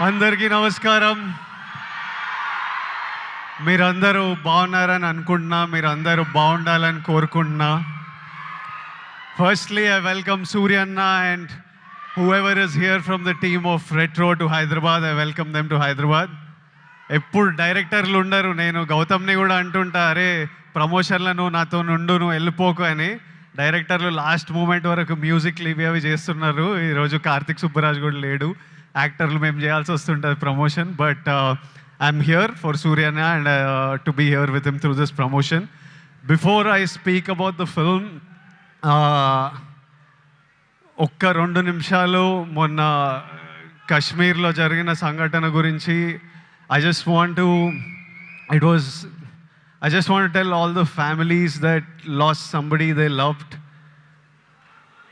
అందరికీ నమస్కారం. మీరందరూ బాగున్నారని అనుకుంటున్నా, మీరందరూ బాగుండాలని కోరుకుంటున్నా. Firstly, I welcome Surya Anna and whoever is here from the team of Retro to Hyderabad. I welcome them to Hyderabad. ఎప్పుడు డైరెక్టర్లు ఉండరు. నేను గౌతమ్ని కూడా అంటుంటా, అరే ప్రమోషన్లో నువ్వు నాతో నుండు, నువ్వు వెళ్ళిపోకు అని. డైరెక్టర్లు లాస్ట్ మూమెంట్ వరకు మ్యూజిక్లు ఇవి అవి చేస్తున్నారు. ఈరోజు కార్తిక్ సుబ్బరాజ్ కూడా లేడు. యాక్టర్లు మేము చేయాల్సి వస్తుంటుంది promotion. But I'm here for సూర్యనా and to be here with him through this promotion. Before I speak about the film, ఒక్క 2 నిమిషాలు మొన్న కశ్మీర్లో జరిగిన సంఘటన గురించి I just want to tell all the families that lost somebody they loved,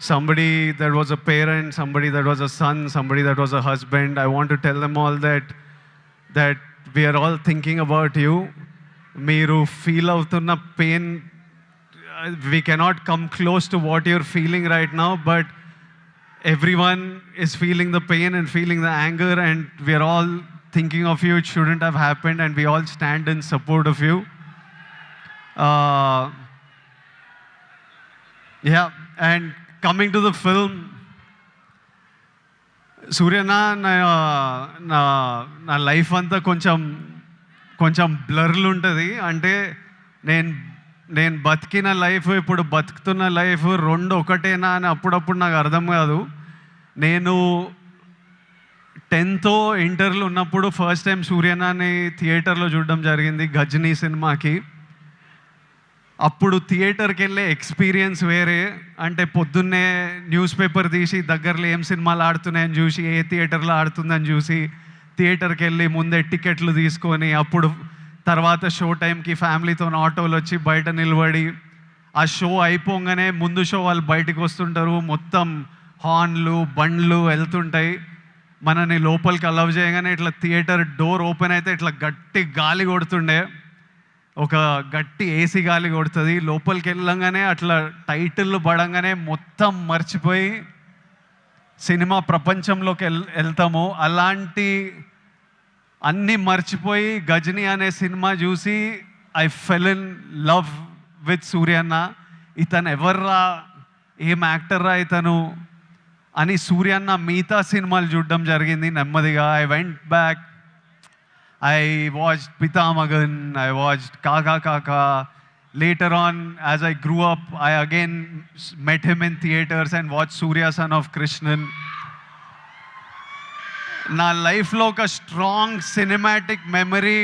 somebody that was a parent, somebody that was a son, somebody that was a husband. I want to tell them all that we are all thinking about you. Meeru feel avutunna pain, we cannot come close to what you're feeling right now, but everyone is feeling the pain and feeling the anger, and we are all thinking of you. It shouldn't have happened, and we all stand in support of you. And coming to the film, Suryana నా life అంతా కొంచెం బ్లర్లు ఉంటుంది. అంటే నేను బతికిన life, ఇప్పుడు బతుకుతున్న life రెండు ఒకటేనా అని అప్పుడప్పుడు నాకు అర్థం కాదు. నేను 10th ఇంటర్లో ఉన్నప్పుడు ఫస్ట్ టైం సూర్యనాని థియేటర్లో చూడడం జరిగింది, గజనీ సినిమాకి. అప్పుడు థియేటర్కి వెళ్ళే ఎక్స్పీరియన్స్ వేరే. అంటే పొద్దున్నే న్యూస్ పేపర్ తీసి దగ్గరలో ఏం సినిమాలు ఆడుతున్నాయని చూసి, ఏ థియేటర్లో ఆడుతుందని చూసి థియేటర్కి వెళ్ళి ముందే టికెట్లు తీసుకొని, అప్పుడు తర్వాత షో టైంకి ఫ్యామిలీతో ఆటోలు వచ్చి బయట నిలబడి, ఆ షో అయిపోగానే ముందు షో వాళ్ళు బయటకు వస్తుంటారు, మొత్తం హార్న్లు బండ్లు వెళ్తుంటాయి. మనని లోపలికి అలవ్ చేయగానే ఇట్లా థియేటర్ డోర్ ఓపెన్ అయితే ఇట్లా గట్టి గాలి కొడుతుండే, ఒక గట్టి ఏసీ గాలి కొడుతుంది. లోపలికి వెళ్ళంగానే అట్లా టైటిల్ పడంగానే మొత్తం మర్చిపోయి సినిమా ప్రపంచంలోకి వెళ్తాము. అలాంటి అన్నీ మర్చిపోయి గజనీ అనే సినిమా చూసి I fell in love with సూర్యన్న. ఇతను ఎవర్రా, ఏం యాక్టర్రా ఇతను అని సూర్యన్న మిగతా సినిమాలు చూడడం జరిగింది నెమ్మదిగా. I went back, I watched Pithamagan, I watched Kaakha Kaakha. Later on, as I grew up, I again met him in theaters and watched Surya Son of Krishnan. నా లైఫ్లో ఒక స్ట్రాంగ్ సినిమాటిక్ మెమరీ,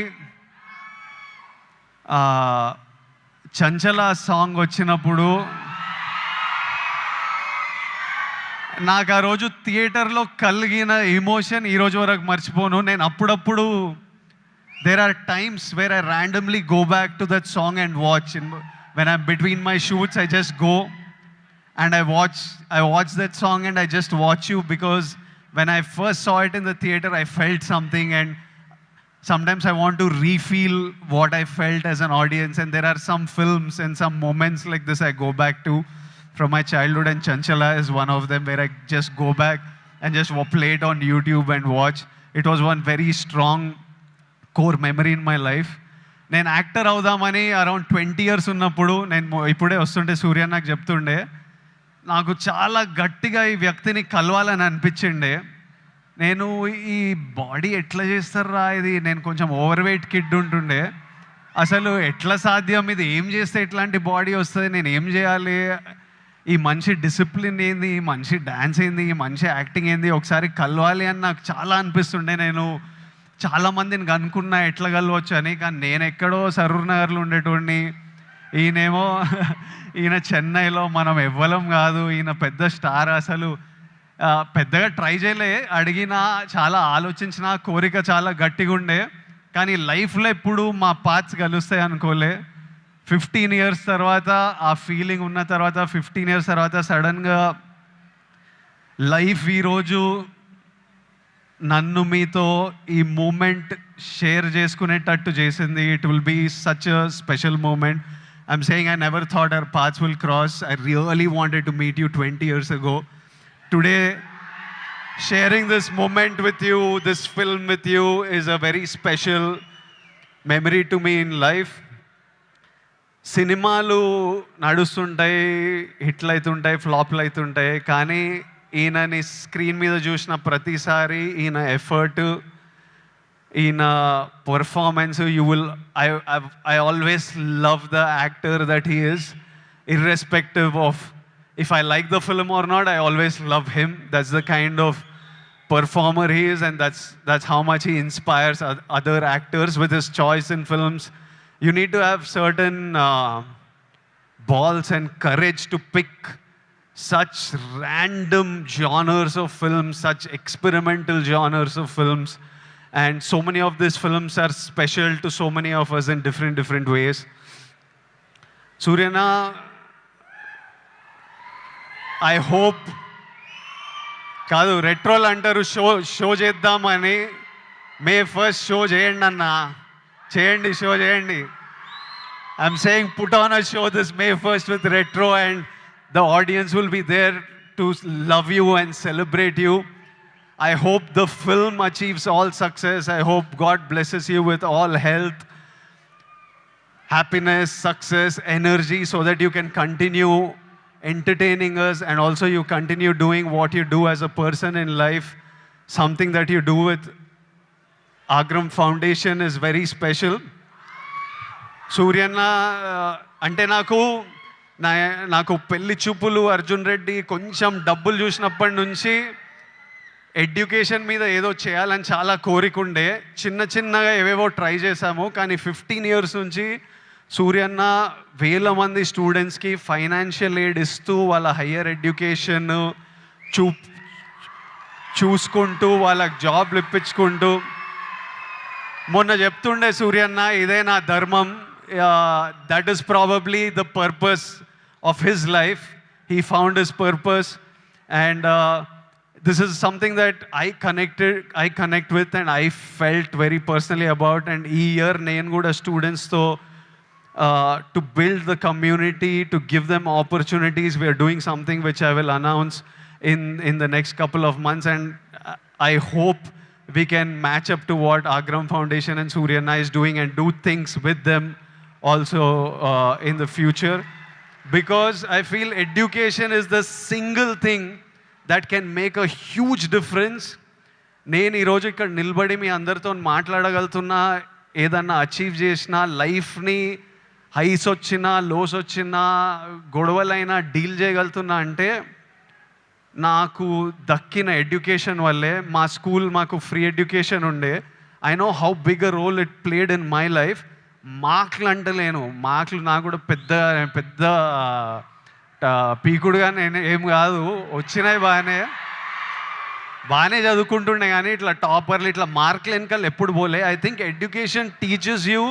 చంచల సాంగ్ వచ్చినప్పుడు నాకు ఆ రోజు థియేటర్లో కలిగిన ఎమోషన్ ఈరోజు వరకు మర్చిపోను. నేను అప్పుడప్పుడు there are times where I randomly go back to that song and watch. When I'm between my shoots, I just go and I watch that song and I just watch you, because when I first saw it in the theater, I felt something, and sometimes I want to refeel what I felt as an audience. And there are some films and some moments like this I go back to from my childhood, and Chanchala is one of them, where I just go back and just play it on YouTube and watch. It was one very strong core memory in my life. నేను actor అవుదామని around 20 years ఉన్నప్పుడు, నేను ఇప్పుడే వస్తుంటే సూర్య నాకు చెప్తుండే, నాకు చాలా గట్టిగా ఈ వ్యక్తిని కలవాలని అనిపించిండే. నేను ఈ బాడీ ఎట్లా చేస్తారా ఇది, నేను కొంచెం ఓవర్ వెయిట్ కిడ్ ఉంటుండే, అసలు ఎట్లా సాధ్యం, ఇది ఏం చేస్తే ఇట్లాంటి బాడీ వస్తుంది, నేను ఏం చేయాలి, ఈ మనిషి డిసిప్లిన్ ఏంది, ఈ మనిషి డ్యాన్స్ ఏంది, ఈ మనిషి యాక్టింగ్ ఏంది, ఒకసారి కలవాలి అని నాకు చాలా అనిపిస్తుండే. నేను చాలామందిని కనుక్కున్నా ఎట్లా కలవచ్చు అని, కానీ నేను ఎక్కడో సరూర్ నగర్లో ఉండేటోడిని, ఈయన చెన్నైలో, మనం ఎవ్వలం కాదు, ఈయన పెద్ద స్టార్. అసలు పెద్దగా ట్రై చేయలే, అడిగినా చాలా ఆలోచించిన, కోరిక చాలా గట్టిగా ఉండే, కానీ లైఫ్లో ఎప్పుడు మా పాత్స్ కలుస్తాయి అనుకోలే. 15 years తర్వాత ఆ ఫీలింగ్ ఉన్న తర్వాత, 15 years తర్వాత సడన్గా లైఫ్ ఈరోజు నన్ను మీతో ఈ మూమెంట్ షేర్ చేసుకునేటట్టు చేసింది. It will be such a special moment. I'm saying I never thought our paths will cross. I really wanted to meet you 20 years ago. Today sharing this moment with you, this film with you, is a very special memory to me in life. సినిమాలు నడుస్తుంటాయి, హిట్లు అవుతుంటాయి, ఫ్లాప్లు అవుతుంటాయి, కానీ ఈయనని screen మీద చూసిన ప్రతిసారి ఈయన ఎఫర్ట్, ఈయన performance, I always love the actor that he is, irrespective of if I like the film or not. I always love him. That's the kind of performer he is, and that's how much he inspires other actors with his choice in films. You need to have certain balls and courage to pick such random genres of films, such experimental genres of films. And so many of these films are special to so many of us in different ways. Suryana, I hope కాదు రెట్రోల్ అంటారు show చేద్దామని. May 1st show చేయండి అన్న, చేయండి, show చేయండి. I'm saying put on a show this May 1st with Retro, and the audience will be there to love you and celebrate you. I hope the film achieves all success. I hope God blesses you with all health, happiness, success, energy, so that you can continue entertaining us, and also you continue doing what you do as a person in life. Something that you do with Agram Foundation is very special. సూర్యన్న అంటే నాకు పెళ్లి చూపులు, అర్జున్ రెడ్డి, కొంచెం డబ్బులు చూసినప్పటి నుంచి education మీద ఏదో చేయాలని చాలా కోరికుండే. చిన్నగా ఏవేవో ట్రై చేశాము, కానీ 15 years నుంచి సూర్యన్న వేల మంది స్టూడెంట్స్కి ఫైనాన్షియల్ ఎయిడ్ ఇస్తూ వాళ్ళ హయ్యర్ ఎడ్యుకేషన్ చూసుకుంటూ వాళ్ళకి జాబ్లు ఇప్పించుకుంటూ, మొన్న చెప్తుండే సూర్యన్న, ఇదే నా ధర్మం. That is probably the purpose of his life. He found his purpose, and this is something that I connect with, and I felt very personally about. And ee year nenu kuda students to build the community, to give them opportunities. We are doing something which I will announce in the next couple of months, and I hope we can match up to what Agram Foundation and Suryana is doing, and do things with them also in the future, because I feel education is the single thing that can make a huge difference. నేను ఈరోజు ఇక్కడ నిలబడి మీ అందరితో మాట్లాడగలుగుతున్నా, ఏదన్నా achieve చేసినా, లైఫ్ని highs వచ్చినా, lows వచ్చినా, గొడవలైనా డీల్ చేయగలుగుతున్నా అంటే నాకు దక్కిన ఎడ్యుకేషన్ వల్లే. మా స్కూల్ మాకు ఫ్రీ ఎడ్యుకేషన్ ఉండే. I know how big a role it played in my life. మార్కులు అంటలేను, మార్కులు నాకు కూడా పెద్ద పీకుడుగా నేను ఏం కాదు, వచ్చినాయి బాగానే చదువుకుంటుండే, కానీ ఇట్లా టాపర్లు ఇట్లా మార్కులు వెనకాల ఎప్పుడు పోలే. I think education teaches you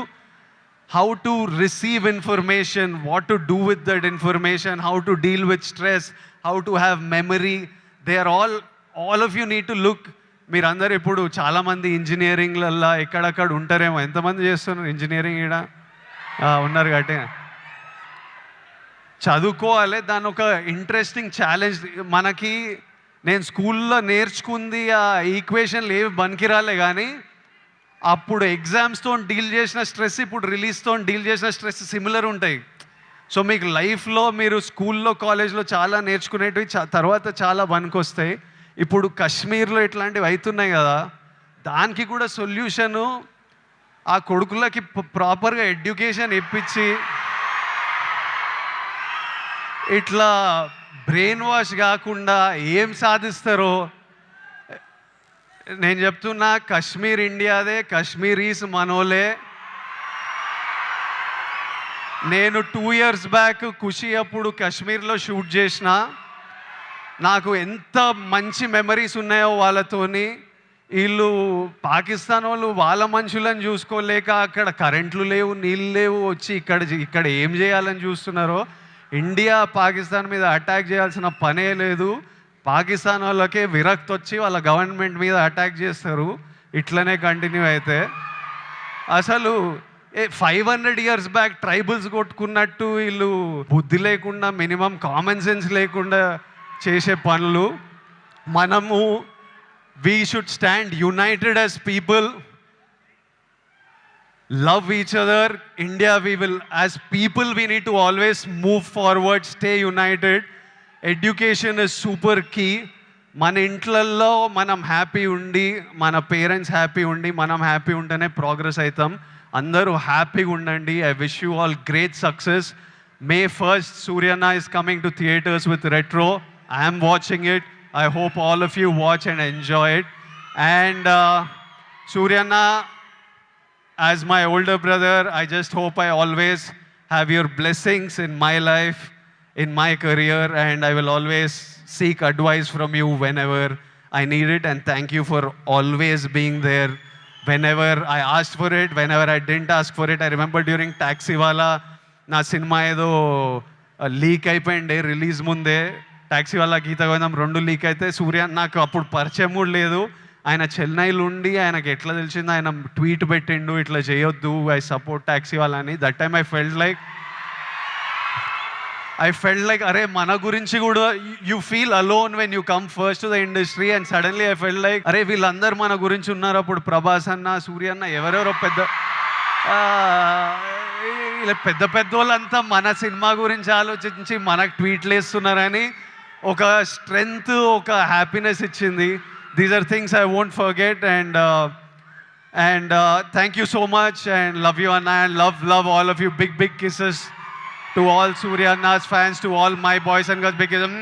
how to receive information, what to do with that information, how to deal with stress, how to have memory. They are all of you need to look. మీరందరూ ఇప్పుడు చాలామంది ఇంజనీరింగ్లల్లో ఎక్కడక్కడ ఉంటారేమో. ఎంతమంది చేస్తున్నారు engineering? ఇక్కడ ఉన్నారు కాబట్టి చదువుకోవాలి. దాని ఒక ఇంట్రెస్టింగ్ ఛాలెంజ్ మనకి. నేను స్కూల్లో నేర్చుకుంది ఆ ఈక్వేషన్లు ఏవి బనికిరాలే, కానీ అప్పుడు ఎగ్జామ్స్తో డీల్ చేసిన స్ట్రెస్, ఇప్పుడు రిలీజ్తో డీల్ చేసిన స్ట్రెస్ సిమిలర్ ఉంటాయి. సో మీకు లైఫ్లో మీరు స్కూల్లో, కాలేజ్లో చాలా నేర్చుకునేటివి తర్వాత చాలా పనికొస్తాయి. ఇప్పుడు కాశ్మీర్లో ఇట్లాంటివి అవుతున్నాయి కదా, దానికి కూడా సొల్యూషను ఆ కొడుకులకి ప్రాపర్గా ఎడ్యుకేషన్ ఇప్పించి, ఇట్లా బ్రెయిన్ వాష్ కాకుండా ఏం సాధిస్తారో నేను చెప్తున్నా. కాశ్మీర్ ఇండియాదే, కాశ్మీరీస్ మనోలే. నేను 2 years బ్యాక్ ఖుషి అప్పుడు కాశ్మీర్లో షూట్ చేసిన. నాకు ఎంత మంచి మెమరీస్ ఉన్నాయో వాళ్ళతోని. వీళ్ళు పాకిస్తాన్ వాళ్ళు వాళ్ళ మనుషులను చూసుకోలేక అక్కడ కరెంట్లు లేవు, నీళ్ళు లేవు, వచ్చి ఇక్కడ ఏం చేయాలని చూస్తున్నారో. ఇండియా పాకిస్తాన్ మీద అటాక్ చేయాల్సిన పనే లేదు. పాకిస్తాన్ వాళ్ళకే విరక్తి వచ్చి వాళ్ళ గవర్నమెంట్ మీద అటాక్ చేస్తారు. ఇట్లనే కంటిన్యూ అయితే అసలు 500 years బ్యాక్ ట్రైబల్స్ కొట్టుకున్నట్టు వీళ్ళు బుద్ధి లేకుండా, మినిమం కామన్ సెన్స్ లేకుండా చేసే పనులు. మనము we should stand united as people, love each other. India, we will, as people, we need to always move forward, stay united. Education is super key. మన ఇంట్లల్లో మనం happy ఉండి, మన పేరెంట్స్ హ్యాపీ ఉండి, మనం హ్యాపీ ఉంటేనే ప్రోగ్రెస్ అవుతాం. అందరూ హ్యాపీగా ఉండండి. I wish you all great success. May 1st, Suryana is coming to theaters with Retro. I am watching it. I hope all of you watch and enjoy it. And Suryana, as my older brother, I just hope I always have your blessings in my life, in my career, and I will always seek advice from you whenever I need it. And thank you for always being there whenever I asked for it, whenever I didn't ask for it. I remember during Taxiwala, నా cinema ఏదో leak అయిపోయింది release ముందే. టాక్సీవాలా, గీత గోవిందం 2 leak అయితే సూర్య నాకు అప్పుడు పరిచయం కూడా లేదు. ఆయన చెన్నైలో ఉండి ఆయనకి ఎట్లా తెలిసింది, ఆయన ట్వీట్ పెట్టిండు ఇట్లా చేయొద్దు, ఐ సపోర్ట్ టాక్సీవాలా అని. That time I felt like అరే మన గురించి కూడా you feel alone when you come first to the industry. And suddenly I felt like అరే వీళ్ళందరూ మన గురించి ఉన్నారు. అప్పుడు ప్రభాస్ అన్న, సూర్య అన్న, ఎవరెవరో పెద్ద వాళ్ళంతా మన సినిమా గురించి ఆలోచించి మనకు ట్వీట్లు వేస్తున్నారని ఒక స్ట్రెంగ్త్, ఒక హ్యాపీనెస్ ఇచ్చింది. These are things I won't forget. And thank you so much and love you అన్న. And love all of you. Big kisses to all Surya Anna's fans, to all my boys and girls. Big kisses.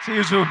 See you soon.